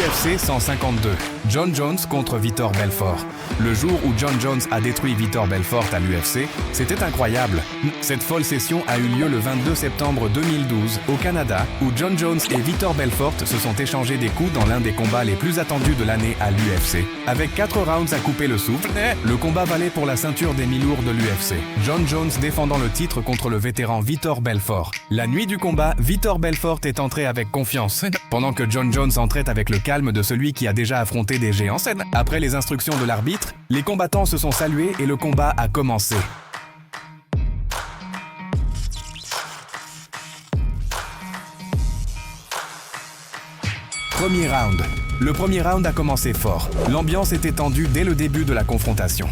UFC 152, Jon Jones contre Vitor Belfort. Le jour où Jon Jones a détruit Vitor Belfort à l'UFC, c'était incroyable. Cette folle session a eu lieu le 22 septembre 2012 au Canada, où Jon Jones et Vitor Belfort se sont échangés des coups dans l'un des combats les plus attendus de l'année à l'UFC. Avec 4 rounds à couper le souffle, le combat valait pour la ceinture des mi-lourds de l'UFC. Jon Jones défendant le titre contre le vétéran Vitor Belfort. La nuit du combat, Vitor Belfort est entré avec confiance, pendant que Jon Jones entrait avec le calme de celui qui a déjà affronté des géants. Après les instructions de l'arbitre, les combattants se sont salués et le combat a commencé. Premier round. Le premier round a commencé fort. L'ambiance était tendue dès le début de la confrontation.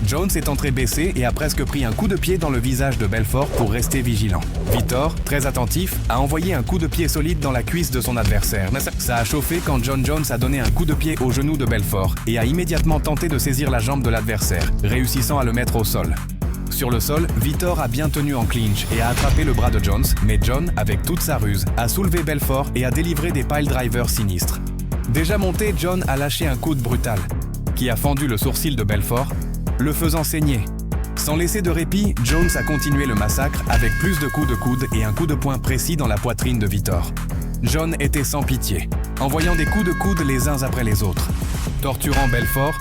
Jones est entré baissé et a presque pris un coup de pied dans le visage de Belfort pour rester vigilant. Vitor, très attentif, a envoyé un coup de pied solide dans la cuisse de son adversaire. Ça a chauffé quand Jon Jones a donné un coup de pied au genou de Belfort et a immédiatement tenté de saisir la jambe de l'adversaire, réussissant à le mettre au sol. Sur le sol, Vitor a bien tenu en clinch et a attrapé le bras de Jones, mais Jon, avec toute sa ruse, a soulevé Belfort et a délivré des piledrivers sinistres. Déjà monté, Jon a lâché un coude brutal, qui a fendu le sourcil de Belfort, le faisant saigner. Sans laisser de répit, Jones a continué le massacre avec plus de coups de coude et un coup de poing précis dans la poitrine de Vitor. Jon était sans pitié, envoyant des coups de coude les uns après les autres. Torturant Belfort,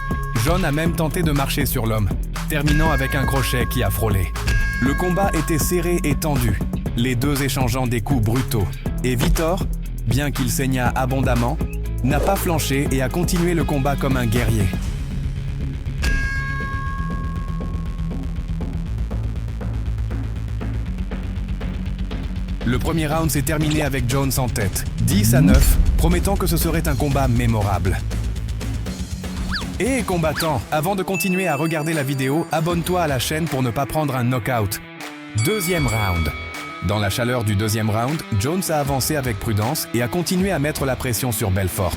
Jon a même tenté de marcher sur l'homme, terminant avec un crochet qui a frôlé. Le combat était serré et tendu, les deux échangeant des coups brutaux. Et Vitor, bien qu'il saignât abondamment, n'a pas flanché et a continué le combat comme un guerrier. Le premier round s'est terminé avec Jones en tête, 10-9, promettant que ce serait un combat mémorable. Et combattant, avant de continuer à regarder la vidéo, abonne-toi à la chaîne pour ne pas prendre un knockout. Deuxième round. Dans la chaleur du deuxième round, Jones a avancé avec prudence et a continué à mettre la pression sur Belfort.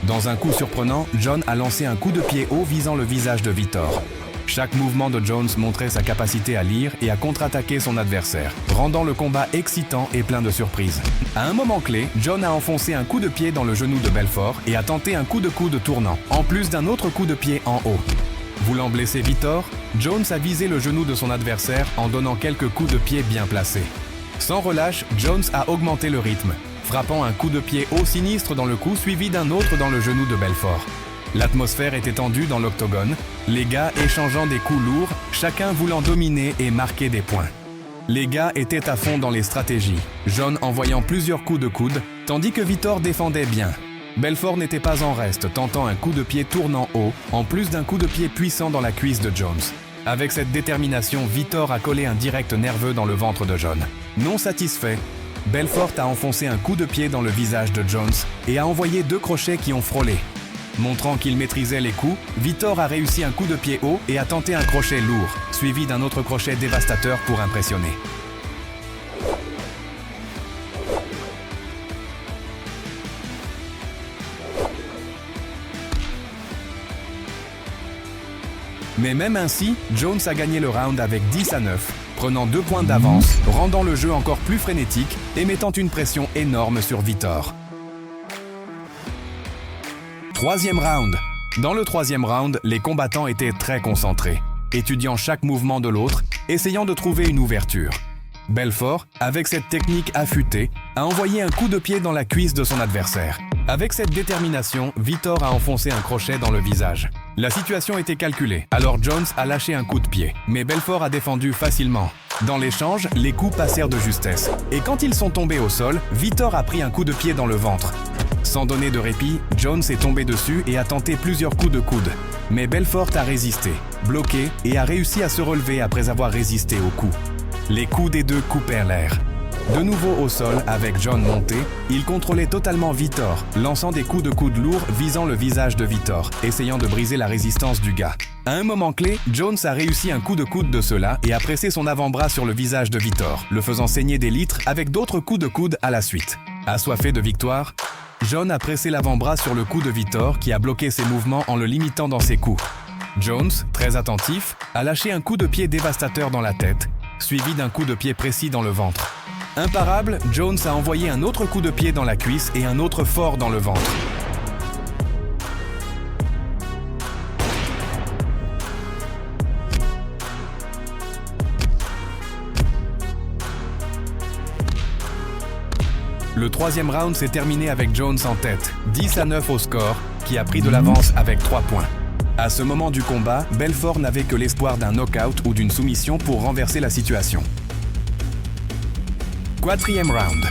Dans un coup surprenant, Jon a lancé un coup de pied haut visant le visage de Vitor. Chaque mouvement de Jones montrait sa capacité à lire et à contre-attaquer son adversaire, rendant le combat excitant et plein de surprises. À un moment clé, Jon a enfoncé un coup de pied dans le genou de Belfort et a tenté un coup de coude tournant, en plus d'un autre coup de pied en haut. Voulant blesser Vitor, Jones a visé le genou de son adversaire en donnant quelques coups de pied bien placés. Sans relâche, Jones a augmenté le rythme, frappant un coup de pied haut sinistre dans le cou suivi d'un autre dans le genou de Belfort. L'atmosphère était tendue dans l'octogone, les gars échangeant des coups lourds, chacun voulant dominer et marquer des points. Les gars étaient à fond dans les stratégies, Jon envoyant plusieurs coups de coude, tandis que Vitor défendait bien. Belfort n'était pas en reste, tentant un coup de pied tournant haut, en plus d'un coup de pied puissant dans la cuisse de Jones. Avec cette détermination, Vitor a collé un direct nerveux dans le ventre de Jon. Non satisfait, Belfort a enfoncé un coup de pied dans le visage de Jones et a envoyé 2 crochets qui ont frôlé. Montrant qu'il maîtrisait les coups, Vitor a réussi un coup de pied haut et a tenté un crochet lourd, suivi d'un autre crochet dévastateur pour impressionner. Mais même ainsi, Jones a gagné le round avec 10-9, prenant 2 points d'avance, rendant le jeu encore plus frénétique et mettant une pression énorme sur Vitor. Troisième round. Dans le troisième round, les combattants étaient très concentrés, étudiant chaque mouvement de l'autre, essayant de trouver une ouverture. Belfort, avec cette technique affûtée, a envoyé un coup de pied dans la cuisse de son adversaire. Avec cette détermination, Vitor a enfoncé un crochet dans le visage. La situation était calculée, alors Jones a lâché un coup de pied, mais Belfort a défendu facilement. Dans l'échange, les coups passèrent de justesse. Et quand ils sont tombés au sol, Vitor a pris un coup de pied dans le ventre. Sans donner de répit, Jones est tombé dessus et a tenté plusieurs coups de coude. Mais Belfort a résisté, bloqué et a réussi à se relever après avoir résisté aux coups. Les coups des deux coupèrent l'air. De nouveau au sol, avec Jon monté, il contrôlait totalement Vitor, lançant des coups de coude lourds visant le visage de Vitor, essayant de briser la résistance du gars. À un moment clé, Jones a réussi un coup de coude de cela et a pressé son avant-bras sur le visage de Vitor, le faisant saigner des litres avec d'autres coups de coude à la suite. Assoiffé de victoire, Jon a pressé l'avant-bras sur le cou de Vitor qui a bloqué ses mouvements en le limitant dans ses coups. Jones, très attentif, a lâché un coup de pied dévastateur dans la tête, suivi d'un coup de pied précis dans le ventre. Imparable, Jones a envoyé un autre coup de pied dans la cuisse et un autre fort dans le ventre. Le troisième round s'est terminé avec Jones en tête, 10-9 au score, qui a pris de l'avance avec 3 points. À ce moment du combat, Belfort n'avait que l'espoir d'un knockout ou d'une soumission pour renverser la situation. Quatrième round.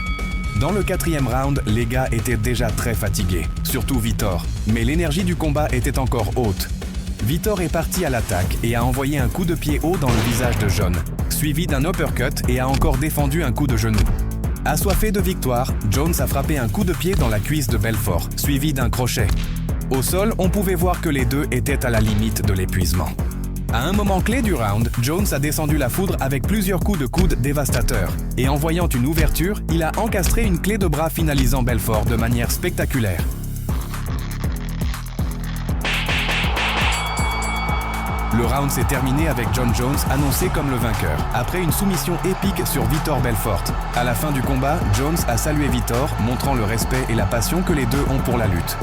Dans le quatrième round, les gars étaient déjà très fatigués, surtout Vitor, mais l'énergie du combat était encore haute. Vitor est parti à l'attaque et a envoyé un coup de pied haut dans le visage de John, suivi d'un uppercut et a encore défendu un coup de genou. Assoiffé de victoire, Jones a frappé un coup de pied dans la cuisse de Belfort, suivi d'un crochet. Au sol, on pouvait voir que les deux étaient à la limite de l'épuisement. À un moment clé du round, Jones a descendu la foudre avec plusieurs coups de coude dévastateurs. Et en voyant une ouverture, il a encastré une clé de bras finalisant Belfort de manière spectaculaire. Le round s'est terminé avec Jon Jones annoncé comme le vainqueur, après une soumission épique sur Vitor Belfort. À la fin du combat, Jones a salué Vitor, montrant le respect et la passion que les deux ont pour la lutte.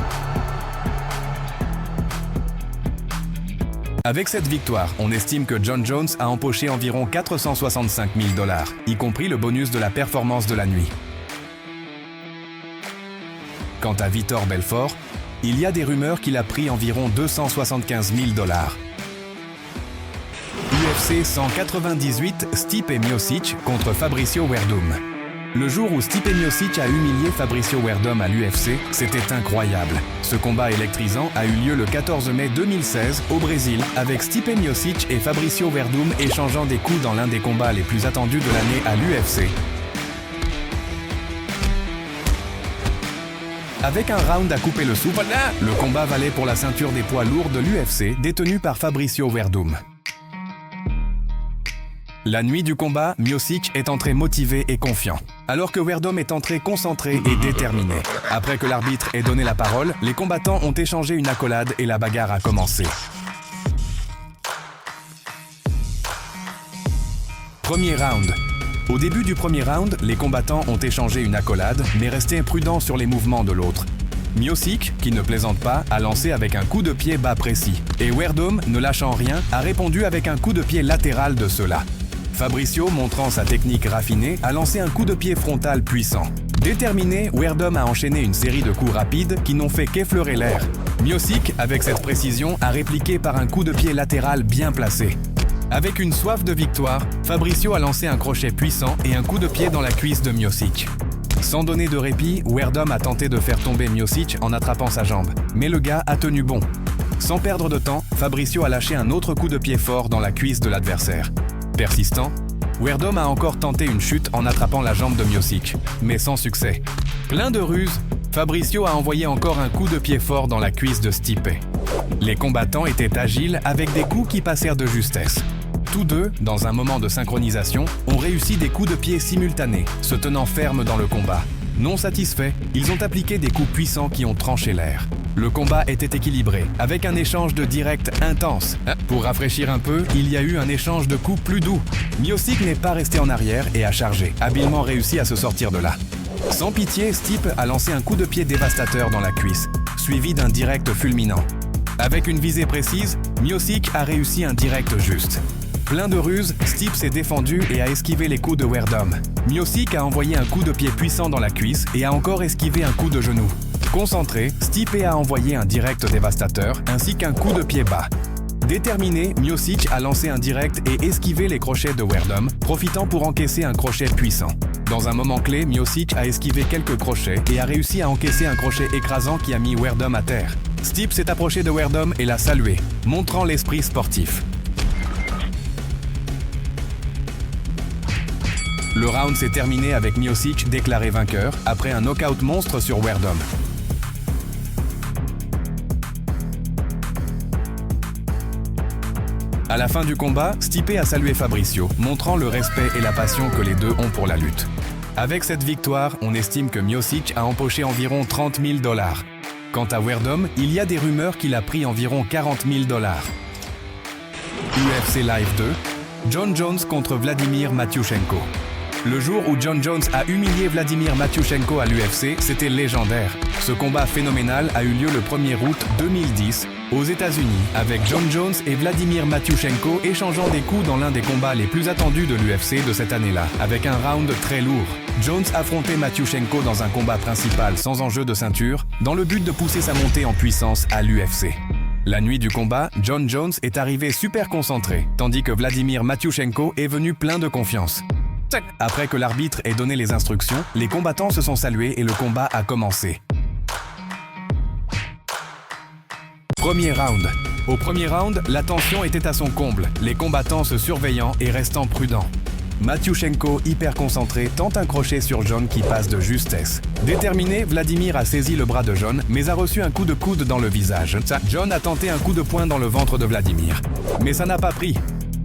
Avec cette victoire, on estime que Jon Jones a empoché environ 465 000 $, y compris le bonus de la performance de la nuit. Quant à Vitor Belfort, il y a des rumeurs qu'il a pris environ 275 000 $. UFC 198, Stipe Miocic contre Fabricio Werdum. Le jour où Stipe Miocic a humilié Fabricio Werdum à l'UFC, c'était incroyable. Ce combat électrisant a eu lieu le 14 mai 2016 au Brésil, avec Stipe Miocic et Fabricio Werdum échangeant des coups dans l'un des combats les plus attendus de l'année à l'UFC. Avec un round à couper le souffle, le combat valait pour la ceinture des poids lourds de l'UFC, détenue par Fabricio Werdum. La nuit du combat, Miocic est entré motivé et confiant, alors que Werdum est entré concentré et déterminé. Après que l'arbitre ait donné la parole, les combattants ont échangé une accolade et la bagarre a commencé. Premier round. Au début du premier round, les combattants ont échangé une accolade, mais restaient prudents sur les mouvements de l'autre. Miocic, qui ne plaisante pas, a lancé avec un coup de pied bas précis, et Werdum, ne lâchant rien, a répondu avec un coup de pied latéral de cela. Fabricio, montrant sa technique raffinée, a lancé un coup de pied frontal puissant. Déterminé, Werdum a enchaîné une série de coups rapides qui n'ont fait qu'effleurer l'air. Miocic, avec cette précision, a répliqué par un coup de pied latéral bien placé. Avec une soif de victoire, Fabricio a lancé un crochet puissant et un coup de pied dans la cuisse de Miocic. Sans donner de répit, Werdum a tenté de faire tomber Miocic en attrapant sa jambe, mais le gars a tenu bon. Sans perdre de temps, Fabricio a lâché un autre coup de pied fort dans la cuisse de l'adversaire. Persistant, Werdum a encore tenté une chute en attrapant la jambe de Miocic, mais sans succès. Plein de ruses, Fabricio a envoyé encore un coup de pied fort dans la cuisse de Stipe. Les combattants étaient agiles avec des coups qui passèrent de justesse. Tous deux, dans un moment de synchronisation, ont réussi des coups de pied simultanés, se tenant fermes dans le combat. Non satisfaits, ils ont appliqué des coups puissants qui ont tranché l'air. Le combat était équilibré, avec un échange de directs intense. Pour rafraîchir un peu, il y a eu un échange de coups plus doux. Miocic n'est pas resté en arrière et a chargé, habilement réussi à se sortir de là. Sans pitié, Stipe a lancé un coup de pied dévastateur dans la cuisse, suivi d'un direct fulminant. Avec une visée précise, Miocic a réussi un direct juste. Plein de ruses, Stipe s'est défendu et a esquivé les coups de Werdum. Miocic a envoyé un coup de pied puissant dans la cuisse et a encore esquivé un coup de genou. Concentré, Stipe a envoyé un direct dévastateur ainsi qu'un coup de pied bas. Déterminé, Miocic a lancé un direct et esquivé les crochets de Werdum, profitant pour encaisser un crochet puissant. Dans un moment clé, Miocic a esquivé quelques crochets et a réussi à encaisser un crochet écrasant qui a mis Werdum à terre. Stipe s'est approché de Werdum et l'a salué, montrant l'esprit sportif. Le round s'est terminé avec Miocic déclaré vainqueur après un knockout monstre sur Werdum. À la fin du combat, Stipe a salué Fabricio, montrant le respect et la passion que les deux ont pour la lutte. Avec cette victoire, on estime que Miocic a empoché environ 30 000 $. Quant à Werdum, il y a des rumeurs qu'il a pris environ 40 000 $. UFC Live 2, Jon Jones contre Vladimir Matyushenko. Le jour où Jon Jones a humilié Vladimir Matyushenko à l'UFC, c'était légendaire. Ce combat phénoménal a eu lieu le 1er août 2010 aux États-Unis avec Jon Jones et Vladimir Matyushenko échangeant des coups dans l'un des combats les plus attendus de l'UFC de cette année-là, avec un round très lourd. Jones affrontait Matyushenko dans un combat principal sans enjeu de ceinture, dans le but de pousser sa montée en puissance à l'UFC. La nuit du combat, Jon Jones est arrivé super concentré, tandis que Vladimir Matyushenko est venu plein de confiance. Après que l'arbitre ait donné les instructions, les combattants se sont salués et le combat a commencé. Premier round. Au premier round, la tension était à son comble, les combattants se surveillant et restant prudents. Matyushenko, hyper concentré, tente un crochet sur Jon qui passe de justesse. Déterminé, Vladimir a saisi le bras de Jon, mais a reçu un coup de coude dans le visage. Jon a tenté un coup de poing dans le ventre de Vladimir, mais ça n'a pas pris.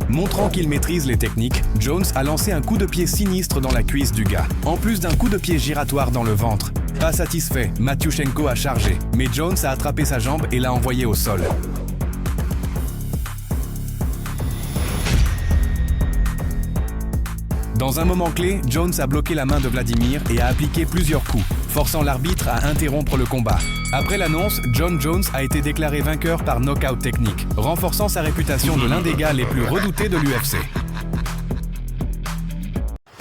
Montrant qu'il maîtrise les techniques, Jones a lancé un coup de pied sinistre dans la cuisse du gars, en plus d'un coup de pied giratoire dans le ventre. Pas satisfait, Matyushenko a chargé, mais Jones a attrapé sa jambe et l'a envoyé au sol. Dans un moment clé, Jones a bloqué la main de Vladimir et a appliqué plusieurs coups, forçant l'arbitre à interrompre le combat. Après l'annonce, Jon Jones a été déclaré vainqueur par knockout technique, renforçant sa réputation de l'un des gars les plus redoutés de l'UFC.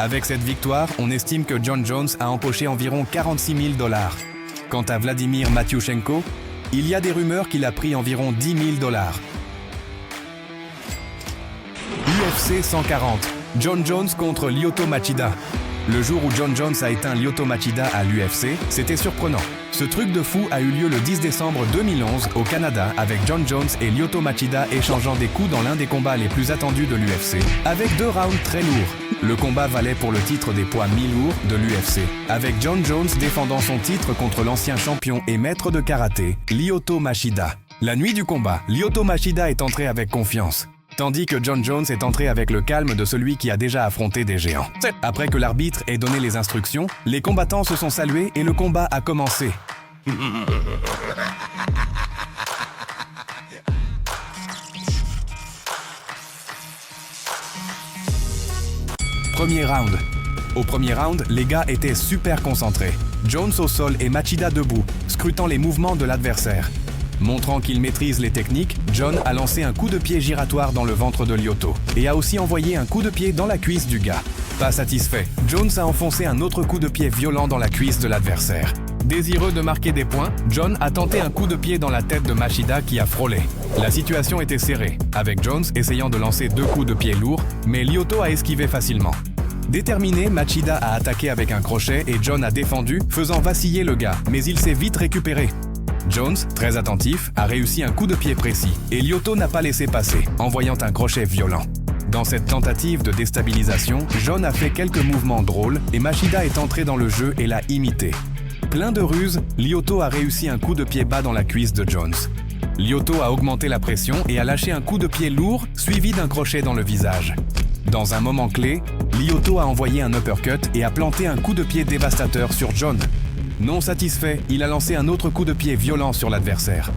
Avec cette victoire, on estime que Jon Jones a empoché environ 46 000 $. Quant à Vladimir Matyushenko, il y a des rumeurs qu'il a pris environ 10 000 $. UFC 140. Jon Jones contre Lyoto Machida. Le jour où Jon Jones a éteint Lyoto Machida à l'UFC, c'était surprenant. Ce truc de fou a eu lieu le 10 décembre 2011 au Canada avec Jon Jones et Lyoto Machida échangeant des coups dans l'un des combats les plus attendus de l'UFC, avec 2 rounds très lourds. Le combat valait pour le titre des poids mi-lourds de l'UFC, avec Jon Jones défendant son titre contre l'ancien champion et maître de karaté, Lyoto Machida. La nuit du combat, Lyoto Machida est entré avec confiance, tandis que Jon Jones est entré avec le calme de celui qui a déjà affronté des géants. Après que l'arbitre ait donné les instructions, les combattants se sont salués et le combat a commencé. Premier round. Au premier round, les gars étaient super concentrés. Jones au sol et Machida debout, scrutant les mouvements de l'adversaire. Montrant qu'il maîtrise les techniques, Jon a lancé un coup de pied giratoire dans le ventre de Lyoto et a aussi envoyé un coup de pied dans la cuisse du gars. Pas satisfait, Jones a enfoncé un autre coup de pied violent dans la cuisse de l'adversaire. Désireux de marquer des points, Jon a tenté un coup de pied dans la tête de Machida qui a frôlé. La situation était serrée, avec Jones essayant de lancer 2 coups de pied lourds, mais Lyoto a esquivé facilement. Déterminé, Machida a attaqué avec un crochet et Jon a défendu, faisant vaciller le gars, mais il s'est vite récupéré. Jones, très attentif, a réussi un coup de pied précis, et Lyoto n'a pas laissé passer, envoyant un crochet violent. Dans cette tentative de déstabilisation, Jon a fait quelques mouvements drôles et Machida est entré dans le jeu et l'a imité. Plein de ruses, Lyoto a réussi un coup de pied bas dans la cuisse de Jones. Lyoto a augmenté la pression et a lâché un coup de pied lourd, suivi d'un crochet dans le visage. Dans un moment clé, Lyoto a envoyé un uppercut et a planté un coup de pied dévastateur sur Jon. Non satisfait, il a lancé un autre coup de pied violent sur l'adversaire.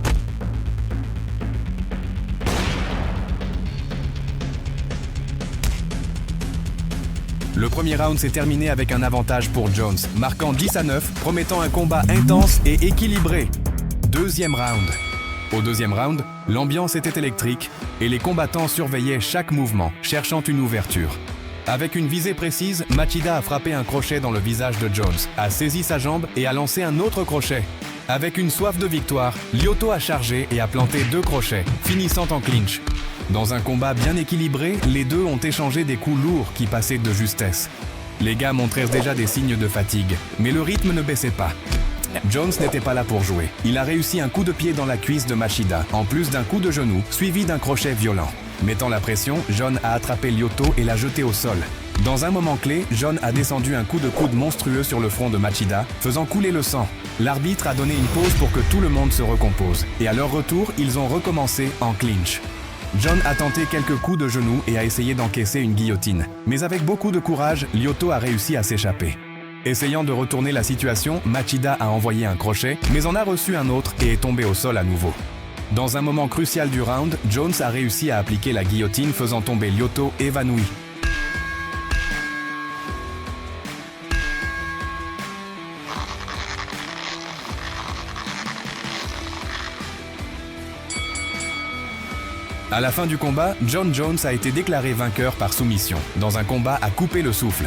Le premier round s'est terminé avec un avantage pour Jones, marquant 10-9, promettant un combat intense et équilibré. Deuxième round. Au deuxième round, l'ambiance était électrique et les combattants surveillaient chaque mouvement, cherchant une ouverture. Avec une visée précise, Machida a frappé un crochet dans le visage de Jones, a saisi sa jambe et a lancé un autre crochet. Avec une soif de victoire, Lyoto a chargé et a planté 2 crochets, finissant en clinch. Dans un combat bien équilibré, les deux ont échangé des coups lourds qui passaient de justesse. Les gars montraient déjà des signes de fatigue, mais le rythme ne baissait pas. Jones n'était pas là pour jouer. Il a réussi un coup de pied dans la cuisse de Machida, en plus d'un coup de genou, suivi d'un crochet violent. Mettant la pression, Jon a attrapé Lyoto et l'a jeté au sol. Dans un moment clé, Jon a descendu un coup de coude monstrueux sur le front de Machida, faisant couler le sang. L'arbitre a donné une pause pour que tout le monde se recompose. Et à leur retour, ils ont recommencé en clinch. Jon a tenté quelques coups de genou et a essayé d'encaisser une guillotine. Mais avec beaucoup de courage, Lyoto a réussi à s'échapper. Essayant de retourner la situation, Machida a envoyé un crochet, mais en a reçu un autre et est tombé au sol à nouveau. Dans un moment crucial du round, Jones a réussi à appliquer la guillotine faisant tomber Lyoto évanoui. À la fin du combat, Jon Jones a été déclaré vainqueur par soumission, dans un combat à couper le souffle.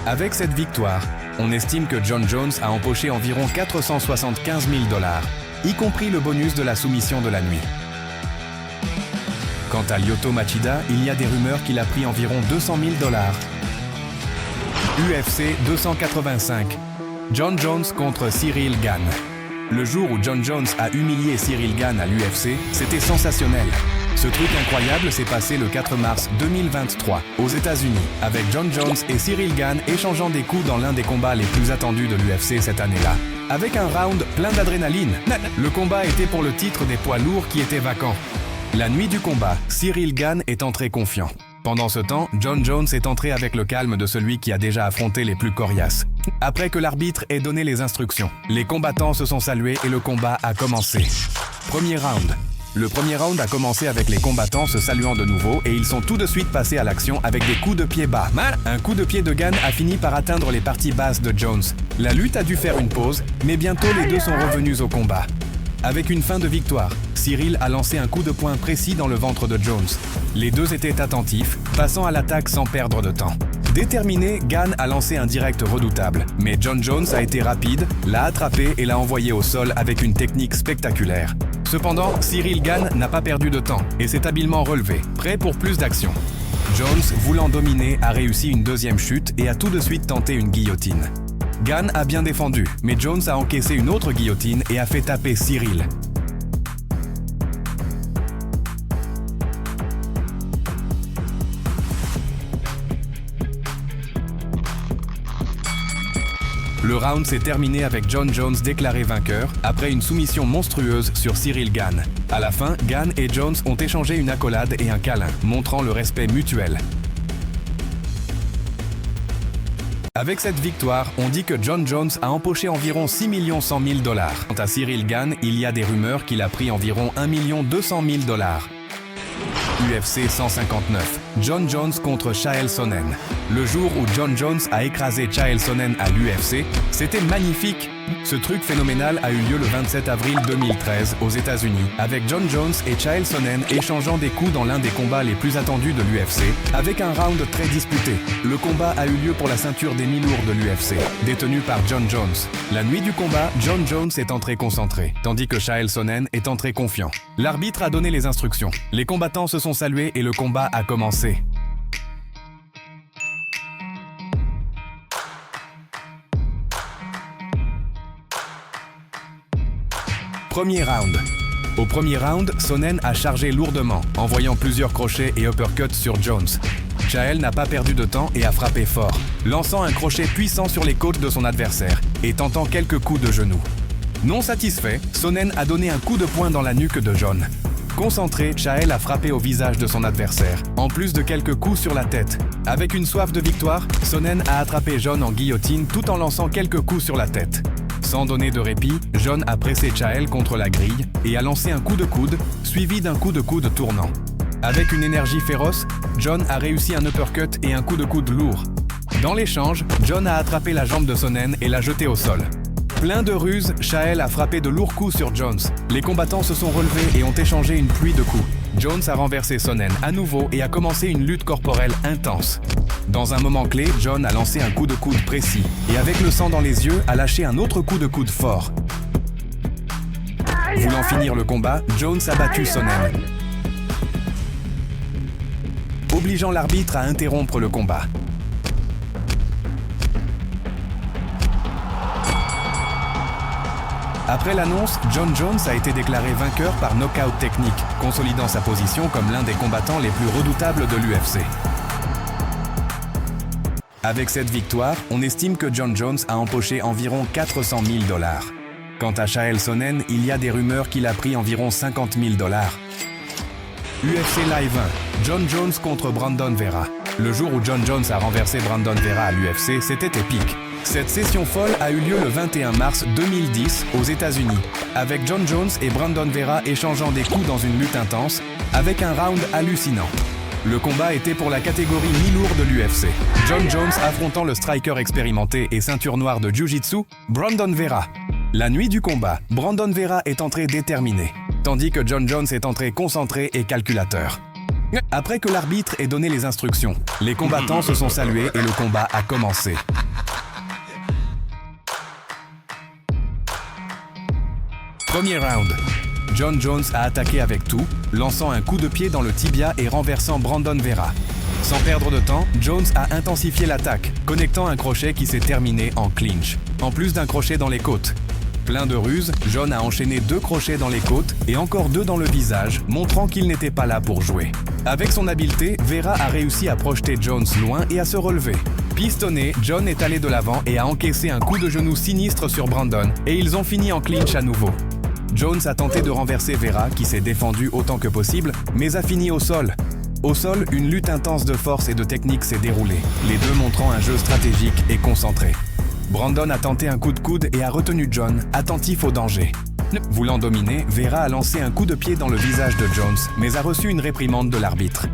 Avec cette victoire, on estime que Jon Jones a empoché environ 475 000 $, y compris le bonus de la soumission de la nuit. Quant à Lyoto Machida, il y a des rumeurs qu'il a pris environ 200 000 $. UFC 285. Jon Jones contre Ciryl Gane. Le jour où Jon Jones a humilié Ciryl Gane à l'UFC, c'était sensationnel. Ce truc incroyable s'est passé le 4 mars 2023 aux États-Unis, avec Jon Jones et Ciryl Gane échangeant des coups dans l'un des combats les plus attendus de l'UFC cette année-là. Avec un round plein d'adrénaline, le combat était pour le titre des poids lourds qui était vacant. La nuit du combat, Ciryl Gane est entré confiant. Pendant ce temps, Jon Jones est entré avec le calme de celui qui a déjà affronté les plus coriaces. Après que l'arbitre ait donné les instructions, les combattants se sont salués et le combat a commencé. Premier round. Le premier round a commencé avec les combattants se saluant de nouveau et ils sont tout de suite passés à l'action avec des coups de pied bas. Un coup de pied de Gane a fini par atteindre les parties basses de Jones. La lutte a dû faire une pause, mais bientôt les deux sont revenus au combat. Avec une fin de victoire, Ciryl a lancé un coup de poing précis dans le ventre de Jones. Les deux étaient attentifs, passant à l'attaque sans perdre de temps. Déterminé, Gane a lancé un direct redoutable, mais Jon Jones a été rapide, l'a attrapé et l'a envoyé au sol avec une technique spectaculaire. Cependant, Ciryl Gane n'a pas perdu de temps et s'est habilement relevé, prêt pour plus d'action. Jones, voulant dominer, a réussi une deuxième chute et a tout de suite tenté une guillotine. Gane a bien défendu, mais Jones a encaissé une autre guillotine et a fait taper Ciryl. Le round s'est terminé avec Jon Jones déclaré vainqueur après une soumission monstrueuse sur Ciryl Gane. À la fin, Gane et Jones ont échangé une accolade et un câlin, montrant le respect mutuel. Avec cette victoire, on dit que Jon Jones a empoché environ 6 100 000 $. Quant à Ciryl Gane, il y a des rumeurs qu'il a pris environ 1 200 000 $. UFC 159. Jon Jones contre Chael Sonnen. Le jour où Jon Jones a écrasé Chael Sonnen à l'UFC, c'était magnifique. Ce truc phénoménal a eu lieu le 27 avril 2013 aux États-Unis, avec Jon Jones et Chael Sonnen échangeant des coups dans l'un des combats les plus attendus de l'UFC, avec un round très disputé. Le combat a eu lieu pour la ceinture des mi-lourds de l'UFC, détenue par Jon Jones. La nuit du combat, Jon Jones est entré concentré, tandis que Chael Sonnen est entré confiant. L'arbitre a donné les instructions. Les combattants se sont salués et le combat a commencé. Premier round. Au premier round, Sonnen a chargé lourdement, envoyant plusieurs crochets et uppercuts sur Jones. Chael n'a pas perdu de temps et a frappé fort, lançant un crochet puissant sur les côtes de son adversaire et tentant quelques coups de genoux. Non satisfait, Sonnen a donné un coup de poing dans la nuque de Jon. Concentré, Chael a frappé au visage de son adversaire, en plus de quelques coups sur la tête. Avec une soif de victoire, Sonnen a attrapé Jon en guillotine tout en lançant quelques coups sur la tête. Sans donner de répit, Jon a pressé Chael contre la grille et a lancé un coup de coude, suivi d'un coup de coude tournant. Avec une énergie féroce, Jon a réussi un uppercut et un coup de coude lourd. Dans l'échange, Jon a attrapé la jambe de Sonnen et l'a jeté au sol. Plein de ruses, Chael a frappé de lourds coups sur Jones. Les combattants se sont relevés et ont échangé une pluie de coups. Jones a renversé Sonnen à nouveau et a commencé une lutte corporelle intense. Dans un moment clé, Jon a lancé un coup de coude précis et avec le sang dans les yeux, a lâché un autre coup de coude fort. Voulant finir le combat, Jones a battu Sonnen, obligeant l'arbitre à interrompre le combat. Après l'annonce, Jon Jones a été déclaré vainqueur par knockout technique, consolidant sa position comme l'un des combattants les plus redoutables de l'UFC. Avec cette victoire, on estime que Jon Jones a empoché environ 400 000 $. Quant à Chael Sonnen, il y a des rumeurs qu'il a pris environ 50 000 $. UFC Live 1. Jon Jones contre Brandon Vera. Le jour où Jon Jones a renversé Brandon Vera à l'UFC, c'était épique. Cette session folle a eu lieu le 21 mars 2010 aux États-Unis, avec Jon Jones et Brandon Vera échangeant des coups dans une lutte intense, avec un round hallucinant. Le combat était pour la catégorie mi-lourd de l'UFC. Jon Jones affrontant le striker expérimenté et ceinture noire de Jiu-Jitsu, Brandon Vera. La nuit du combat, Brandon Vera est entré déterminé, tandis que Jon Jones est entré concentré et calculateur. Après que l'arbitre ait donné les instructions, les combattants se sont salués et le combat a commencé. Premier round. Jon Jones a attaqué avec tout, lançant un coup de pied dans le tibia et renversant Brandon Vera. Sans perdre de temps, Jones a intensifié l'attaque, connectant un crochet qui s'est terminé en clinch, en plus d'un crochet dans les côtes. Plein de ruses, Jon a enchaîné 2 crochets dans les côtes et encore 2 dans le visage, montrant qu'il n'était pas là pour jouer. Avec son habileté, Vera a réussi à projeter Jones loin et à se relever. Pistonné, Jon est allé de l'avant et a encaissé un coup de genou sinistre sur Brandon, et ils ont fini en clinch à nouveau. Jones a tenté de renverser Vera, qui s'est défendu autant que possible, mais a fini au sol. Au sol, une lutte intense de force et de technique s'est déroulée, les deux montrant un jeu stratégique et concentré. Brandon a tenté un coup de coude et a retenu Jon, attentif au danger. Voulant dominer, Vera a lancé un coup de pied dans le visage de Jones, mais a reçu une réprimande de l'arbitre.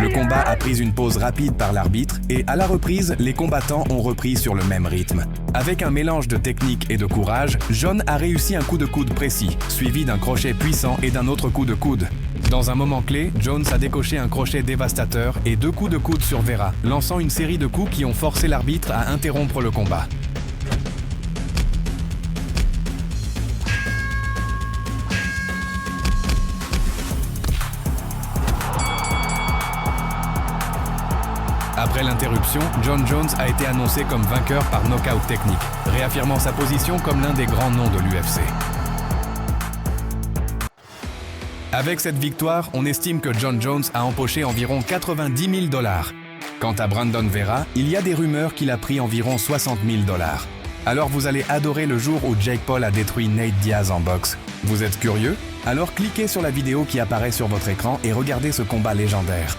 Le combat a pris une pause rapide par l'arbitre et, à la reprise, les combattants ont repris sur le même rythme. Avec un mélange de technique et de courage, Jon a réussi un coup de coude précis, suivi d'un crochet puissant et d'un autre coup de coude. Dans un moment clé, Jones a décoché un crochet dévastateur et 2 coups de coude sur Vera, lançant une série de coups qui ont forcé l'arbitre à interrompre le combat. Après l'interruption, Jon Jones a été annoncé comme vainqueur par knockout technique, réaffirmant sa position comme l'un des grands noms de l'UFC. Avec cette victoire, on estime que Jon Jones a empoché environ 90 000 $. Quant à Brandon Vera, il y a des rumeurs qu'il a pris environ 60 000 $. Alors vous allez adorer le jour où Jake Paul a détruit Nate Diaz en boxe. Vous êtes curieux? Alors cliquez sur la vidéo qui apparaît sur votre écran et regardez ce combat légendaire.